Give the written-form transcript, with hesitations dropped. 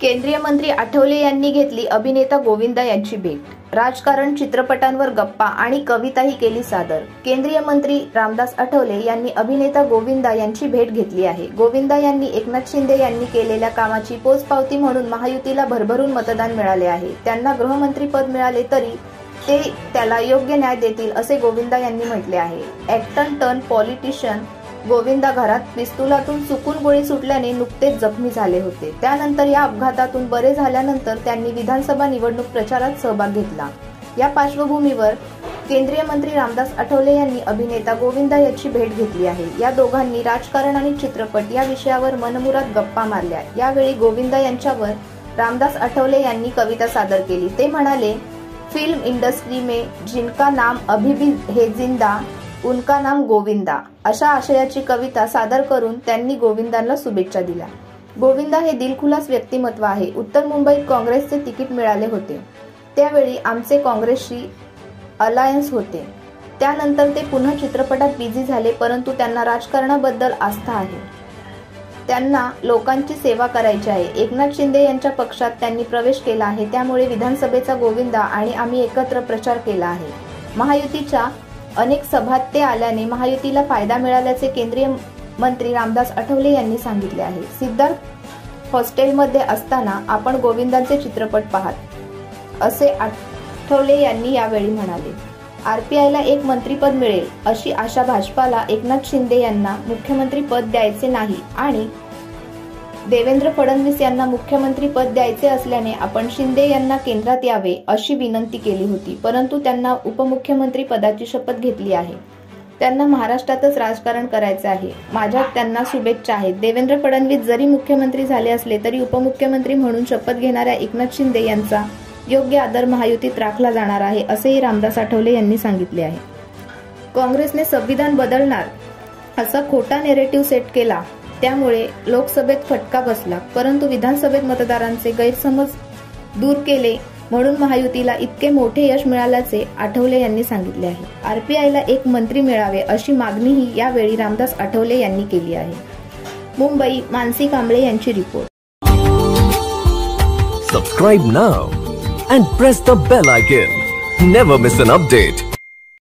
केंद्रीय मंत्री आठवले यांनी घेतली अभिनेता गोविंदा यांची भेट। राजकारण, चित्रपटांवर गप्पा आणि कविताही केली सादर। केंद्रीय मंत्री रामदास आठवले यांनी अभिनेता गोविंदा यांची भेट घेतली आहे। गोविंदा यांनी एकनाथ शिंदे यांनी केलेल्या कामाची पोचपावती म्हणून महायुतीला भरभरून मतदान मिळाले आहे। त्यांना गृहमंत्री पद मिळाले तरी ते त्याला योग्य न्याय देतील असे गोविंदा यांनी म्हटले आहे। ॲक्टर टर्न पॉलिटिशियन गोविंदा घरात पिस्तुलातून चुकून गोळी सुटल्याने नुकतेच जखमी झाले होते। त्यानंतर या अपघातातून बरे झाल्यानंतर त्यांनी विधानसभा निवडणूक प्रचारात सहभाग घेतला। या पार्श्वभूमीवर केंद्रीय मंत्री रामदास आठवले यांनी अभिनेता गोविंदा यांची भेट घेतली आहे। या दोघांनी राजकारण आणि चित्रपट या विषयावर मनमुराद गप्पा मारल्या। यावेळी गोविंदा यांच्यावर रामदास आठवले यांनी कविता सादर केली। ते म्हणाले, फिल्म इंडस्ट्री में जिनका नाम अभी भी है जिंदा उनका नाम गोविंदा, अशा आशयाची कविता सादर करून त्यांनी गोविंदांना शुभेच्छा दिल्या। गोविंदा हे दिलखुलास व्यक्तिमत्व आहे। उत्तर मुंबईत काँग्रेसचे तिकीट मिळाले होते, त्यावेळी आमचे काँग्रेसशी अलायन्स होते। त्यानंतर ते पुन्हा चित्रपटात बिझी झाले, परंतु त्यांना राजकारणाबद्दल आस्था आहे। त्यांना लोकांची सेवा करायची आहे। एकनाथ शिंदे यांच्या पक्षात त्यांनी प्रवेश केला आहे, त्यामुळे विधानसभेचा गोविंदा आणि आम्ही एकत्र प्रचार केला आहे। महायुतीच्या अनेक सभात ते आल्याने महायुतीला फायदा मिळाल्याचे केंद्रीय मंत्री रामदास आठवले यांनी सांगितले आहे। सिद्धार्थ हॉस्टेलमध्ये असताना आपण गोविंदांचे चित्रपट पाहत, असे आठवले यांनी यावेळी म्हणाले। आरपीआयला एक मंत्रीपद मिळेल अशी आशा भाजपाला एकनाथ शिंदे यांना मुख्यमंत्री पद द्यायचे नाही आणि देवेंद्र फडणवीस यांना मुख्यमंत्री पद द्यायचे असल्याने आपण शिंदे यांना केंद्रात यावे अशी विनंती केली होती, परंतु त्यांना उपमुख्यमंत्री पदाची शपथ घेतली आहे। त्यांना महाराष्ट्रातच राजकारण करायचे आहे। माझ्या त्यांना शुभेच्छा आहेत। देवेंद्र फडणवीस जरी मुख्यमंत्री झाले असले तरी उपमुख्यमंत्री म्हणून शपथ घेणाऱ्या एकनाथ शिंदे यांचा योग्य आदर महायुतीत राखला जाणार आहे, असेही रामदास आठवले यांनी सांगितले आहे। काँग्रेसने संविधान बदलणार असा खोटा नेरेटिव्ह सेट केला, त्यामुळे लोकसभेत फटका बसला, परंतु विधानसभेत मतदारांचे गैरसमज दूर केले म्हणून महायुतीला इतके मोठे यश मिळाल्याचे आठवले यांनी सांगितले आहे। आरपीआयला एक मंत्री मिळावे अशी मागणीही यावेळी रामदास आठवले यांनी केली आहे। मुंबई, मानसी कांबळे यांची report. Subscribe now and press the bell icon. Never miss an update.